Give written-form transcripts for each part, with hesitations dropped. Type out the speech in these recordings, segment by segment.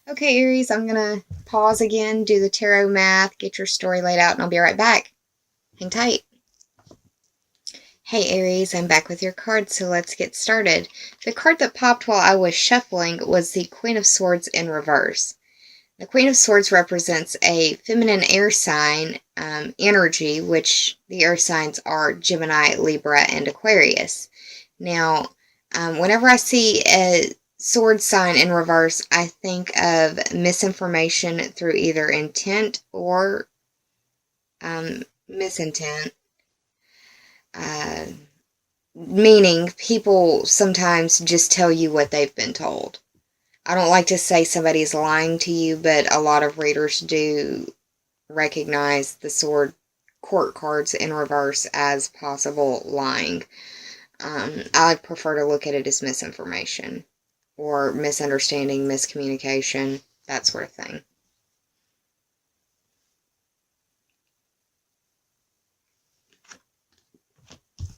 Okay, Aries, I'm going to pause again, do the tarot math, get your story laid out, and I'll be right back. Hang tight. Hey, Aries, I'm back with your cards, so let's get started. The card that popped while I was shuffling was the Queen of Swords in reverse. The Queen of Swords represents a feminine air sign energy, which the air signs are Gemini, Libra, and Aquarius. Now, whenever I see a sword sign in reverse, I think of misinformation through either intent or misintent. Uh, Meaning, people sometimes just tell you what they've been told. I don't like to say somebody's lying to you, but a lot of readers do recognize the sword court cards in reverse as possible lying. I prefer to look at it as misinformation or misunderstanding, miscommunication, that sort of thing.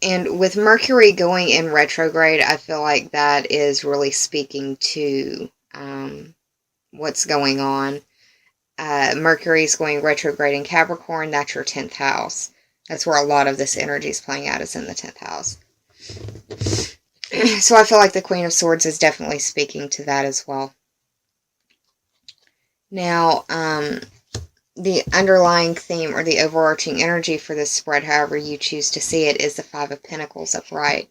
And with Mercury going in retrograde, I feel like that is really speaking to what's going on. Mercury is going retrograde in Capricorn. That's your 10th house. That's where a lot of this energy is playing out, is in the 10th house. So I feel like the Queen of Swords is definitely speaking to that as well. Now, the underlying theme or the overarching energy for this spread, however you choose to see it, is the Five of Pentacles upright.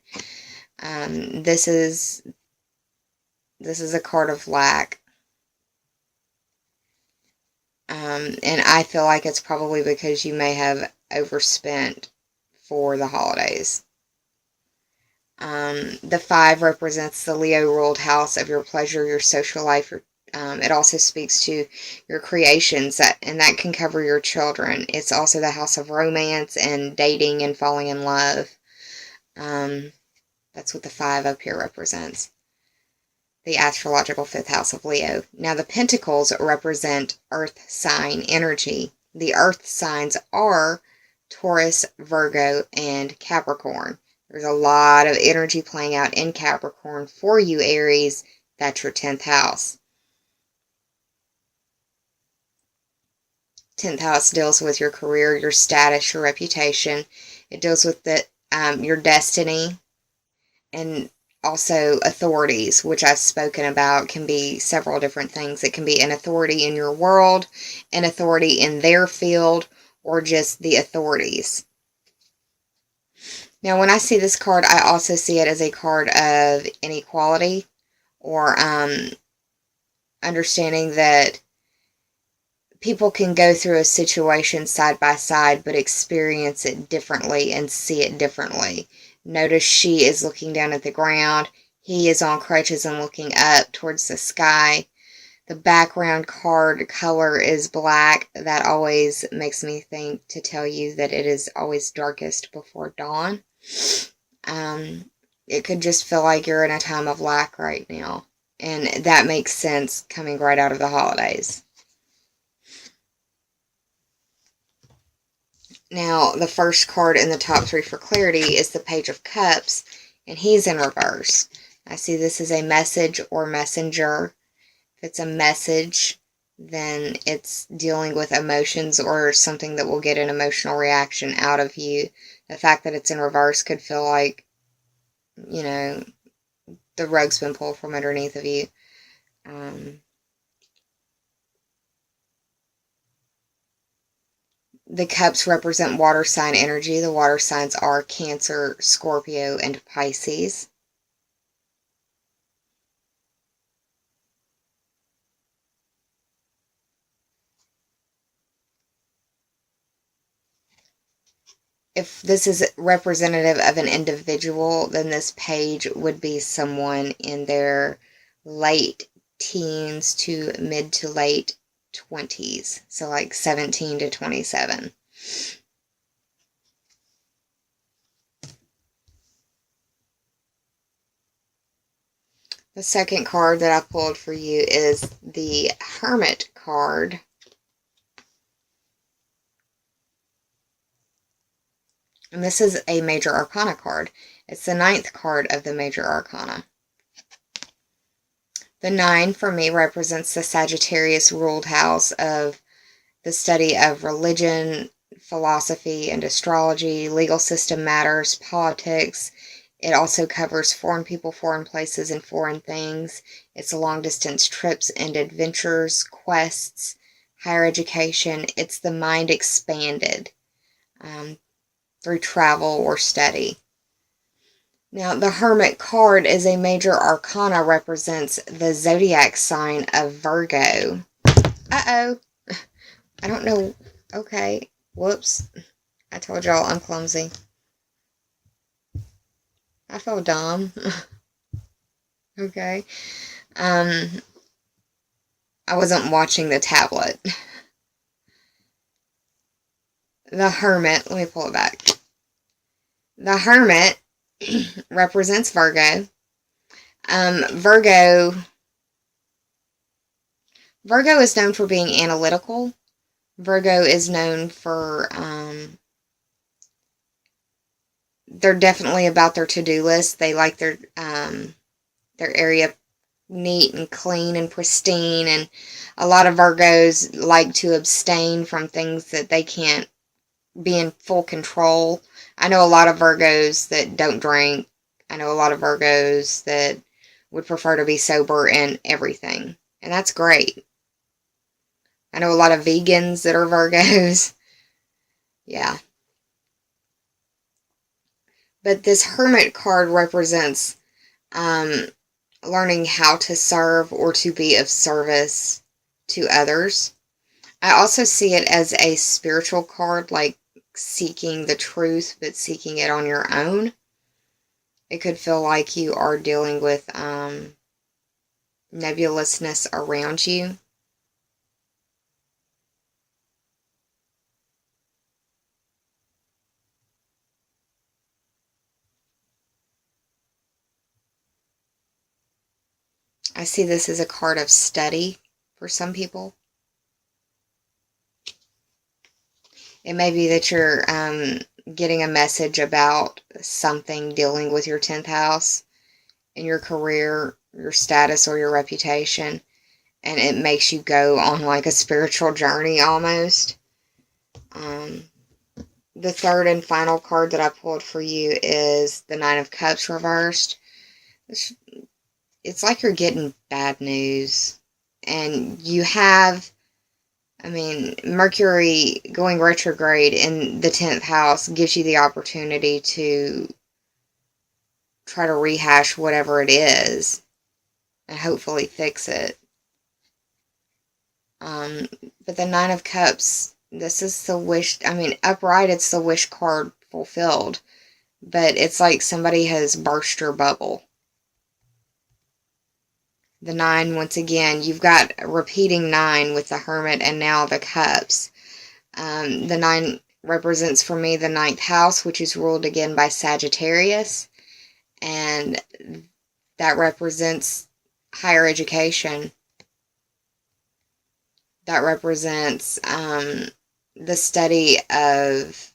This is a card of lack. And I feel like it's probably because you may have overspent for the holidays. The 5 represents the Leo-ruled house of your pleasure, your social life. It also speaks to your creations, and that can cover your children. It's also the house of romance and dating and falling in love. That's what the 5 up here represents. The astrological 5th house of Leo. Now, the pentacles represent earth sign energy. The earth signs are Taurus, Virgo, and Capricorn. There's a lot of energy playing out in Capricorn for you, Aries. That's your 10th house. 10th house deals with your career, your status, your reputation. It deals with your destiny, and also authorities, which I've spoken about, can be several different things. It can be an authority in your world, an authority in their field, or just the authorities. Now, when I see this card, I also see it as a card of inequality, or understanding that people can go through a situation side by side, but experience it differently and see it differently. Notice she is looking down at the ground. He is on crutches and looking up towards the sky. The background card color is black. That always makes me think to tell you that it is always darkest before dawn. It could just feel like you're in a time of lack right now. And that makes sense coming right out of the holidays. Now, the first card in the top 3 for clarity is the Page of Cups, and he's in reverse. I see this as a message or messenger. If it's a message, then it's dealing with emotions or something that will get an emotional reaction out of you. The fact that it's in reverse could feel like, the rug's been pulled from underneath of you. The cups represent water sign energy. The water signs are Cancer, Scorpio, and Pisces. If this is representative of an individual, then this page would be someone in their late teens to mid to late 20s. So like 17 to 27. The second card that I pulled for you is the Hermit card. And this is a Major Arcana card. It's the 9th card of the Major Arcana. The 9 for me represents the Sagittarius ruled house of the study of religion, philosophy, and astrology, legal system matters, politics. It also covers foreign people, foreign places, and foreign things. It's long-distance trips and adventures, quests, higher education. It's the mind expanded through travel or study. Now, the Hermit card is a major arcana, represents the zodiac sign of Virgo. Uh-oh. I don't know. Okay. Whoops. I told y'all I'm clumsy. I feel dumb. Okay. I wasn't watching the tablet. The Hermit. Let me pull it back. The Hermit represents Virgo. Virgo is known for being analytical. Virgo is known for, they're definitely about their to-do list. They like their area neat and clean and pristine, and a lot of Virgos like to abstain from things that they can't be in full control. I know a lot of Virgos that don't drink. I know a lot of Virgos that would prefer to be sober in everything, and that's great. I know a lot of vegans that are Virgos. Yeah. But this Hermit card represents learning how to serve or to be of service to others. I also see it as a spiritual card, like seeking the truth, but seeking it on your own. It could feel like you are dealing with nebulousness around you. I see this as a card of study for some people. It may be that you're getting a message about something dealing with your 10th house in your career, your status, or your reputation, and it makes you go on like a spiritual journey almost. The third and final card that I pulled for you is the Nine of Cups reversed. It's like you're getting bad news, and you have, Mercury going retrograde in the 10th house gives you the opportunity to try to rehash whatever it is and hopefully fix it. But the Nine of Cups, this is the wish, upright, it's the wish card fulfilled. But it's like somebody has burst your bubble. The 9, once again, you've got a repeating 9 with the Hermit and now the Cups. The 9 represents for me the 9th house, which is ruled again by Sagittarius. And that represents higher education. That represents the study of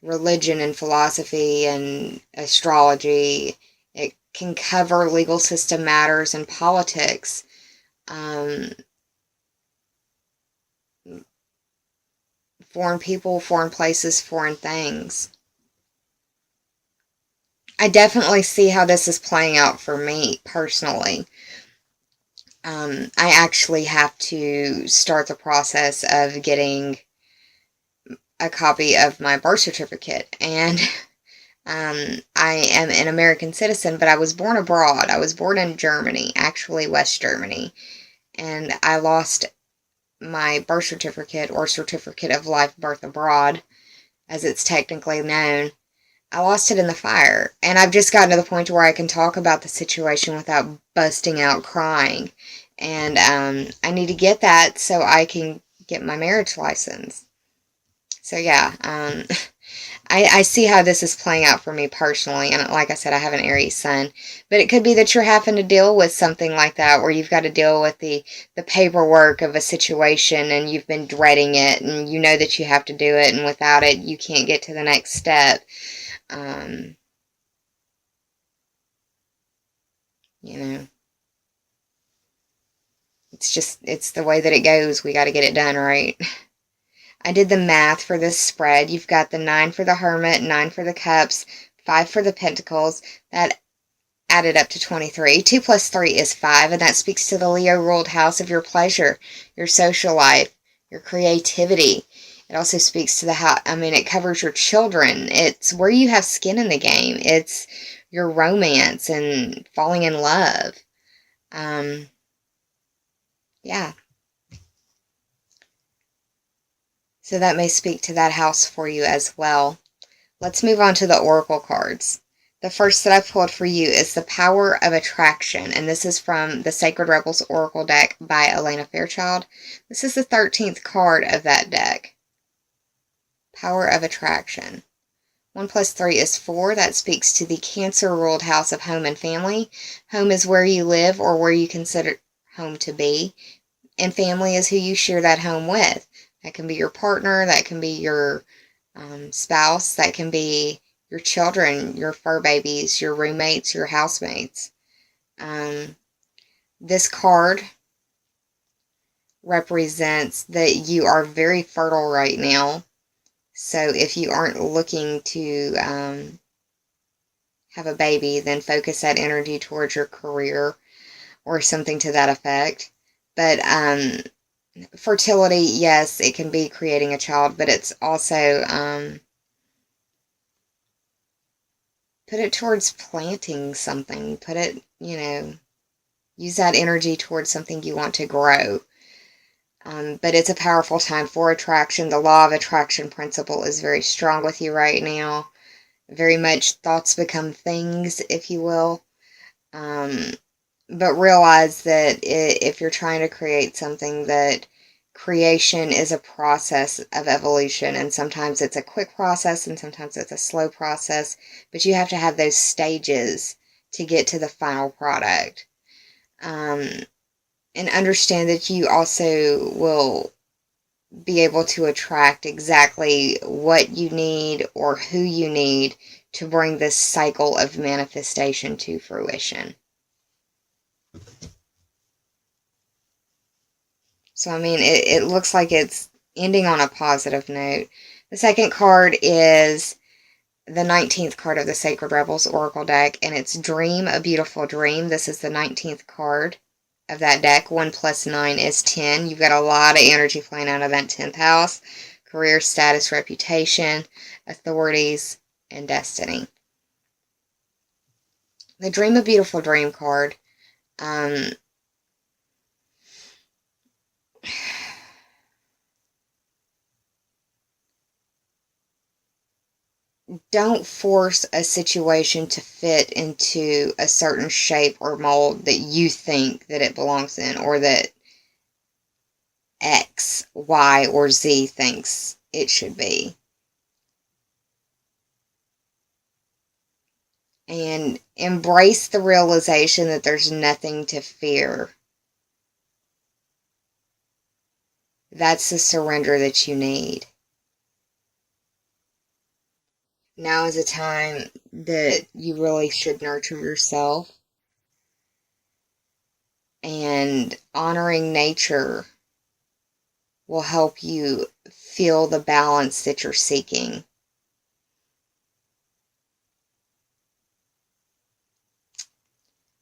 religion and philosophy and astrology. It can cover legal system matters and politics. Foreign people, foreign places, foreign things. I definitely see how this is playing out for me personally. I actually have to start the process of getting a copy of my birth certificate, and I am an American citizen, but I was born abroad. I was born in Germany, actually West Germany, and I lost my birth certificate, or certificate of life birth abroad, as it's technically known. I lost it in the fire, and I've just gotten to the point where I can talk about the situation without busting out crying, and I need to get that so I can get my marriage license. So yeah, I see how this is playing out for me personally, and like I said, I have an Aries sun, but it could be that you're having to deal with something like that, where you've got to deal with the paperwork of a situation, and you've been dreading it, and you know that you have to do it, and without it, you can't get to the next step. You know, it's the way that it goes. We got to get it done, right? I did the math for this spread. You've got the 9 for the Hermit, 9 for the Cups, 5 for the Pentacles. That added up to 23. 2 plus 3 is 5, and that speaks to the Leo ruled house of your pleasure, your social life, your creativity. It also speaks to the house, it covers your children. It's where you have skin in the game. It's your romance and falling in love. Yeah. So that may speak to that house for you as well. Let's move on to the oracle cards. The first that I pulled for you is the Power of Attraction, and this is from the Sacred Rebels Oracle deck by Elena Fairchild. This is the 13th card of that deck. Power of Attraction. 1 plus 3 is 4. That speaks to the Cancer-ruled house of home and family. Home is where you live or where you consider home to be, and family is who you share that home with. That can be your partner, that can be your spouse, that can be your children, your fur babies, your roommates, your housemates. This card represents that you are very fertile right now. So if you aren't looking to have a baby, then focus that energy towards your career or something to that effect. But fertility, yes, it can be creating a child, but it's also put it towards planting something. Put it, use that energy towards something you want to grow. But it's a powerful time for attraction. The law of attraction principle is very strong with you right now. Very much thoughts become things, if you will. But realize that if you're trying to create something, that creation is a process of evolution, and sometimes it's a quick process and sometimes it's a slow process, but you have to have those stages to get to the final product. And understand that you also will be able to attract exactly what you need or who you need to bring this cycle of manifestation to fruition. So, it looks like it's ending on a positive note. The second card is the 19th card of the Sacred Rebels Oracle deck, and it's Dream a Beautiful Dream. This is the 19th card of that deck. 1 plus 9 is 10. You've got a lot of energy flowing out of that 10th house. Career, status, reputation, authorities, and destiny. The Dream a Beautiful Dream card. Don't force a situation to fit into a certain shape or mold that you think that it belongs in, or that X, Y, or Z thinks it should be. And embrace the realization that there's nothing to fear. That's the surrender that you need. Now is a time that you really should nurture yourself, and honoring nature will help you feel the balance that you're seeking.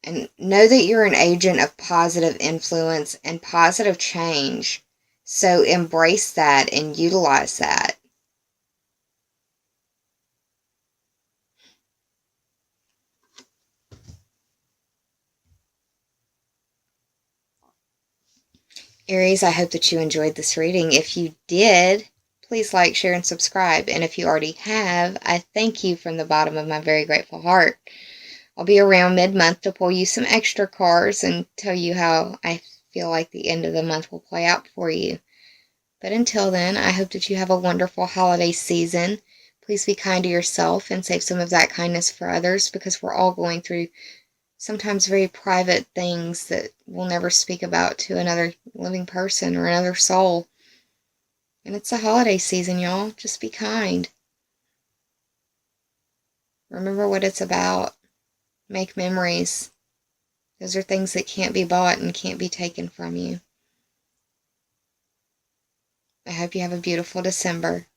And know that you're an agent of positive influence and positive change. So embrace that and utilize that. Aries, I hope that you enjoyed this reading. If you did, please like, share, and subscribe. And if you already have, I thank you from the bottom of my very grateful heart. I'll be around mid-month to pull you some extra cards and tell you how I feel like the end of the month will play out for you. But until then, I hope that you have a wonderful holiday season. Please be kind to yourself and save some of that kindness for others, because we're all going through sometimes very private things that we'll never speak about to another living person or another soul. And it's the holiday season, y'all. Just be kind. Remember what it's about. Make memories. Those are things that can't be bought and can't be taken from you. I hope you have a beautiful December.